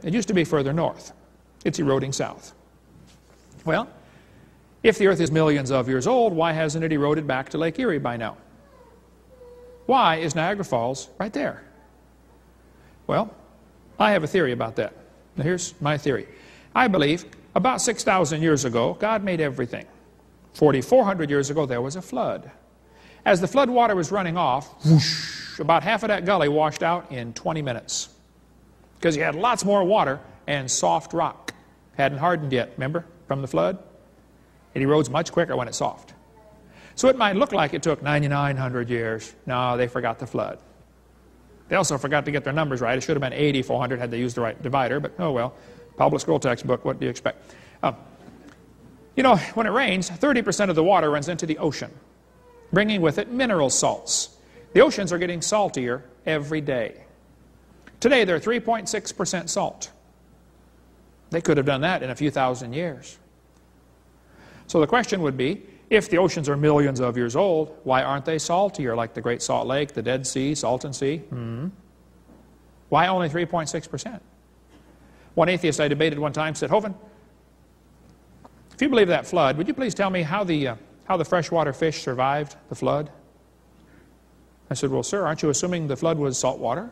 It used to be further north. It's eroding south. Well, if the Earth is millions of years old, why hasn't it eroded back to Lake Erie by now? Why is Niagara Falls right there? Well, I have a theory about that. Now here's my theory. I believe about 6,000 years ago, God made everything. 4,400 years ago, there was a flood. As the flood water was running off, whoosh, about half of that gully washed out in 20 minutes. Because you had lots more water and soft rock. Hadn't hardened yet, remember, from the flood? It erodes much quicker when it's soft. So it might look like it took 9,900 years. No, they forgot the flood. They also forgot to get their numbers right. It should have been 8,400 had they used the right divider, but oh well. Public school textbook, what do you expect? You know, when it rains, 30% of the water runs into the ocean, bringing with it mineral salts. The oceans are getting saltier every day. Today, they're 3.6% salt. They could have done that in a few thousand years. So the question would be, if the oceans are millions of years old, why aren't they saltier like the Great Salt Lake, the Dead Sea, Salton Sea? Why only 3.6%? One atheist I debated one time said, Hovind, if you believe that flood, would you please tell me how the freshwater fish survived the flood? I said, well, sir, aren't you assuming the flood was salt water?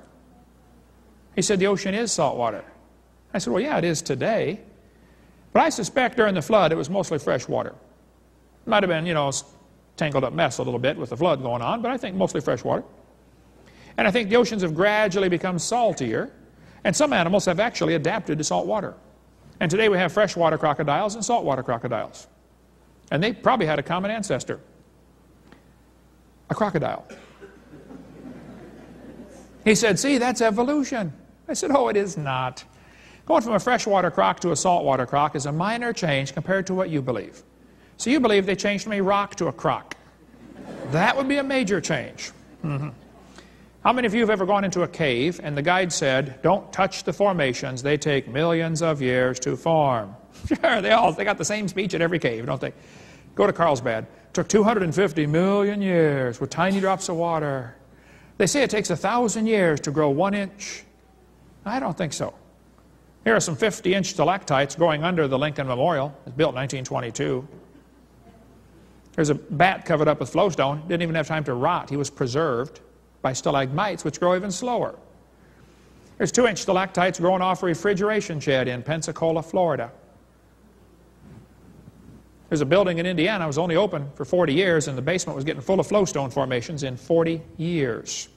He said, the ocean is salt water. I said, well, yeah, it is today. But I suspect during the flood it was mostly fresh water. Might have been, you know, tangled up mess a little bit with the flood going on, but I think mostly fresh water. And I think the oceans have gradually become saltier, and some animals have actually adapted to salt water. And today we have freshwater crocodiles and saltwater crocodiles. And they probably had a common ancestor. A crocodile. He said, see, that's evolution. I said, oh, it is not. Going from a freshwater croc to a saltwater croc is a minor change compared to what you believe. So you believe they changed from a rock to a croc. That would be a major change. How many of you have ever gone into a cave and the guide said, don't touch the formations, they take millions of years to form? Sure, they got the same speech at every cave, don't they? Go to Carlsbad. Took 250 million years with tiny drops of water. They say it takes 1,000 years to grow 1 inch. I don't think so. Here are some 50-inch stalactites going under the Lincoln Memorial. It's built in 1922. There's a bat covered up with flowstone. Didn't even have time to rot. He was preserved by stalagmites, which grow even slower. There's 2-inch stalactites growing off a refrigeration shed in Pensacola, Florida. There's a building in Indiana that was only open for 40 years, and the basement was getting full of flowstone formations in 40 years.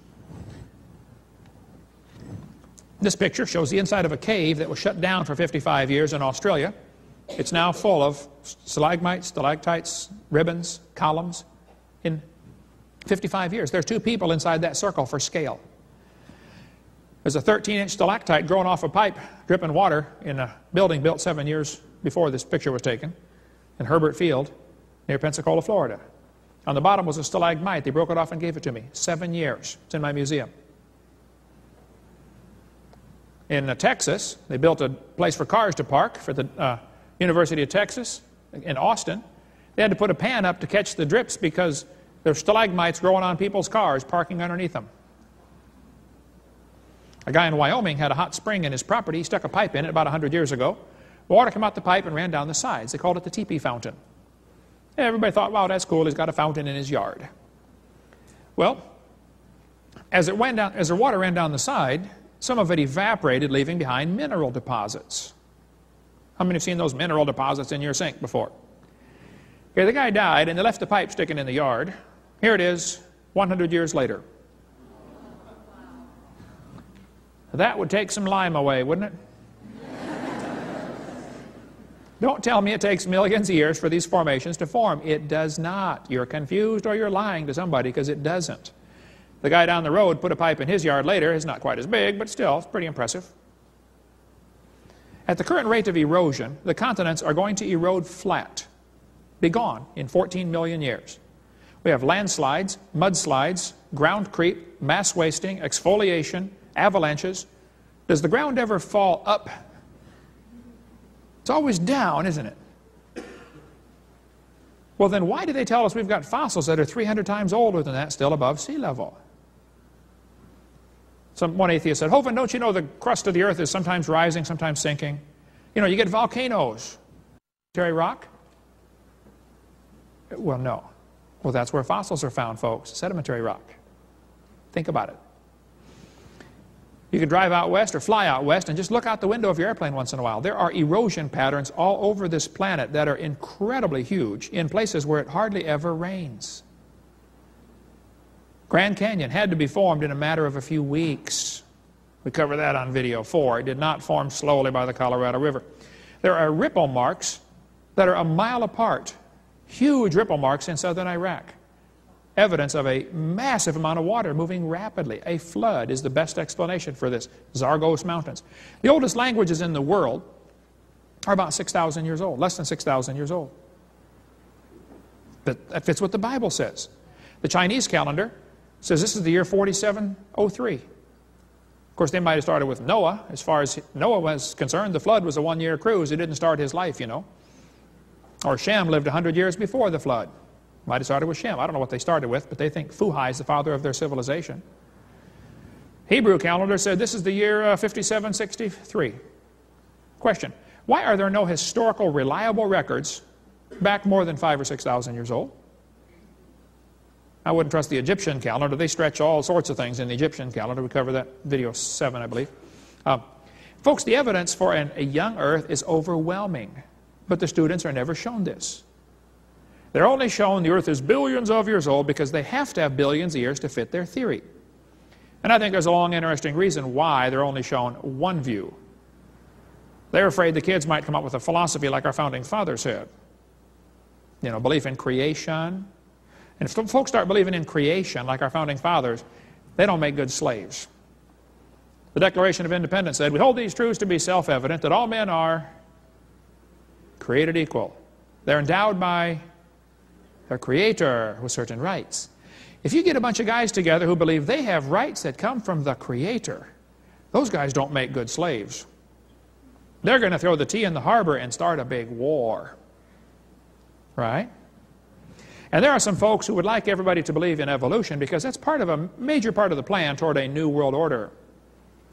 This picture shows the inside of a cave that was shut down for 55 years in Australia. It's now full of stalagmites, stalactites, ribbons, columns. In 55 years. There's 2 people inside that circle for scale. There's a 13-inch stalactite growing off a pipe, dripping water in a building built 7 years before this picture was taken in Herbert Field near Pensacola, Florida. On the bottom was a stalagmite. They broke it off and gave it to me. 7 years. It's in my museum. In Texas, they built a place for cars to park for the University of Texas in Austin. They had to put a pan up to catch the drips because there's stalagmites growing on people's cars, parking underneath them. A guy in Wyoming had a hot spring in his property. He stuck a pipe in it about 100 years ago. Water came out the pipe and ran down the sides. They called it the teepee fountain. Everybody thought, wow, that's cool. He's got a fountain in his yard. Well, as the water ran down the side, some of it evaporated, leaving behind mineral deposits. How many have seen those mineral deposits in your sink before? Okay, the guy died, and they left the pipe sticking in the yard. Here it is, 100 years later. That would take some lime away, wouldn't it? Don't tell me it takes millions of years for these formations to form. It does not. You're confused or you're lying to somebody, because it doesn't. The guy down the road put a pipe in his yard later. It's not quite as big, but still, it's pretty impressive. At the current rate of erosion, the continents are going to erode flat, be gone in 14 million years. We have landslides, mudslides, ground creep, mass wasting, exfoliation, avalanches. Does the ground ever fall up? It's always down, isn't it? Well, then why do they tell us we've got fossils that are 300 times older than that still above sea level? One atheist said, Hovind, don't you know the crust of the earth is sometimes rising, sometimes sinking? You know, you get volcanoes. Sedimentary rock? Well, no. Well, that's where fossils are found, folks. Sedimentary rock. Think about it. You could drive out west or fly out west and just look out the window of your airplane once in a while. There are erosion patterns all over this planet that are incredibly huge in places where it hardly ever rains. Grand Canyon had to be formed in a matter of a few weeks. We cover that on video 4. It did not form slowly by the Colorado River. There are ripple marks that are a mile apart. Huge ripple marks in southern Iraq. Evidence of a massive amount of water moving rapidly. A flood is the best explanation for this. Zagros Mountains. The oldest languages in the world are about 6,000 years old, less than 6,000 years old. But that fits what the Bible says. The Chinese calendar says this is the year 4703. Of course, they might have started with Noah. As far as Noah was concerned, the flood was a one-year cruise. It didn't start his life, you know. Or Shem lived 100 years before the flood. Might have started with Shem. I don't know what they started with, but they think Fuhai is the father of their civilization. Hebrew calendar said this is the year 5763. Question: why are there no historical reliable records back more than 5,000 or 6,000 years old? I wouldn't trust the Egyptian calendar. They stretch all sorts of things in the Egyptian calendar. We covered that video 7, I believe. Folks, the evidence for a young Earth is overwhelming, but the students are never shown this. They're only shown the Earth is billions of years old because they have to have billions of years to fit their theory. And I think there's a long, interesting reason why they're only shown one view. They're afraid the kids might come up with a philosophy like our founding fathers had. You know, belief in creation. And if folks start believing in creation like our founding fathers, they don't make good slaves. The Declaration of Independence said, we hold these truths to be self-evident, that all men are created equal. They're endowed by their Creator with certain rights. If you get a bunch of guys together who believe they have rights that come from the Creator, those guys don't make good slaves. They're going to throw the tea in the harbor and start a big war. Right? And there are some folks who would like everybody to believe in evolution because that's part of a major part of the plan toward a new world order.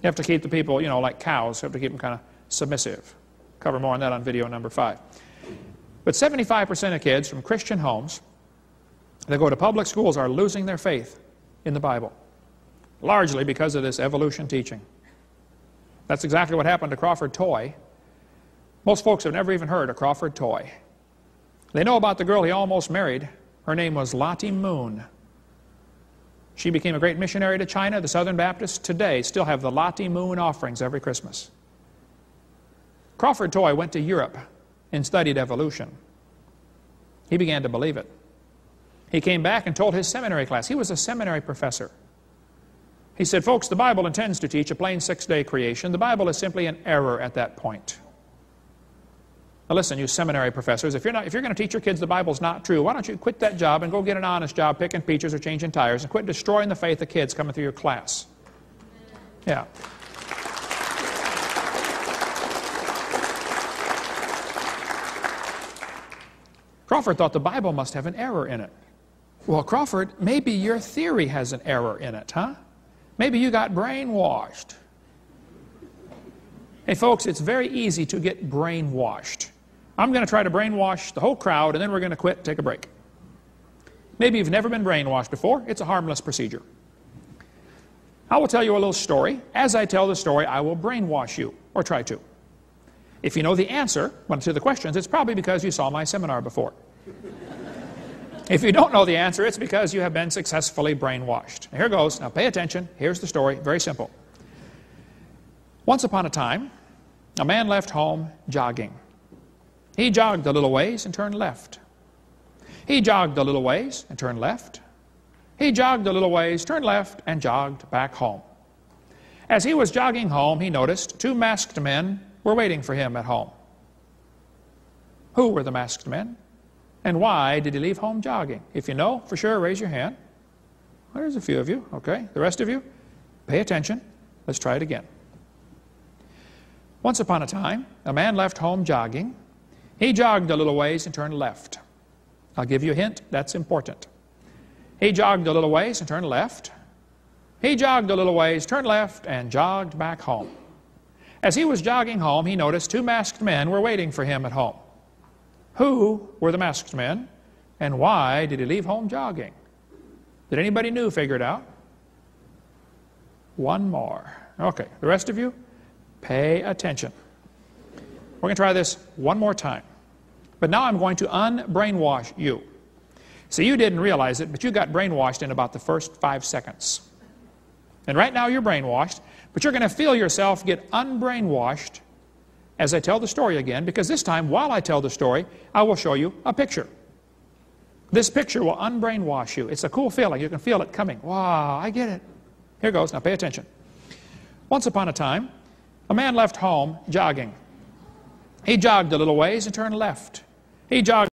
You have to keep the people, you know, like cows. You have to keep them kind of submissive. Cover more on that on video number 5. But 75% of kids from Christian homes that go to public schools are losing their faith in the Bible, largely because of this evolution teaching. That's exactly what happened to Crawford Toy. Most folks have never even heard of Crawford Toy. They know about the girl he almost married. Her name was Lottie Moon. She became a great missionary to China. The Southern Baptists today still have the Lottie Moon offerings every Christmas. Crawford Toy went to Europe and studied evolution. He began to believe it. He came back and told his seminary class. He was a seminary professor. He said, folks, the Bible intends to teach a plain 6-day creation. The Bible is simply an error at that point. Now listen, you seminary professors, if you're going to teach your kids the Bible's not true, why don't you quit that job and go get an honest job picking peaches or changing tires and quit destroying the faith of kids coming through your class. Yeah. Crawford thought the Bible must have an error in it. Well, Crawford, maybe your theory has an error in it, huh? Maybe you got brainwashed. Hey, folks, it's very easy to get brainwashed. I'm going to try to brainwash the whole crowd, and then we're going to quit and take a break. Maybe you've never been brainwashed before. It's a harmless procedure. I will tell you a little story. As I tell the story, I will brainwash you, or try to. If you know the answer to the questions, it's probably because you saw my seminar before. If you don't know the answer, it's because you have been successfully brainwashed. Now, here goes. Now pay attention. Here's the story. Very simple. Once upon a time, a man left home jogging. He jogged a little ways and turned left. He jogged a little ways and turned left. He jogged a little ways, turned left, and jogged back home. As he was jogging home, he noticed 2 masked men were waiting for him at home. Who were the masked men? And why did he leave home jogging? If you know, for sure, raise your hand. Well, there's a few of you, okay? The rest of you, pay attention. Let's try it again. Once upon a time, a man left home jogging. He jogged a little ways and turned left. I'll give you a hint. That's important. He jogged a little ways and turned left. He jogged a little ways, turned left, and jogged back home. As he was jogging home, he noticed two masked men were waiting for him at home. Who were the masked men, and why did he leave home jogging? Did anybody new figure it out? One more. Okay, the rest of you, pay attention. We're going to try this one more time. But now I'm going to unbrainwash you. See, you didn't realize it, but you got brainwashed in about the first 5 seconds. And right now you're brainwashed, but you're going to feel yourself get unbrainwashed as I tell the story again, because this time, while I tell the story, I will show you a picture. This picture will unbrainwash you. It's a cool feeling. You can feel it coming. Wow, I get it. Here goes. Now pay attention. Once upon a time, a man left home jogging. He jogged a little ways and turned left. He jogged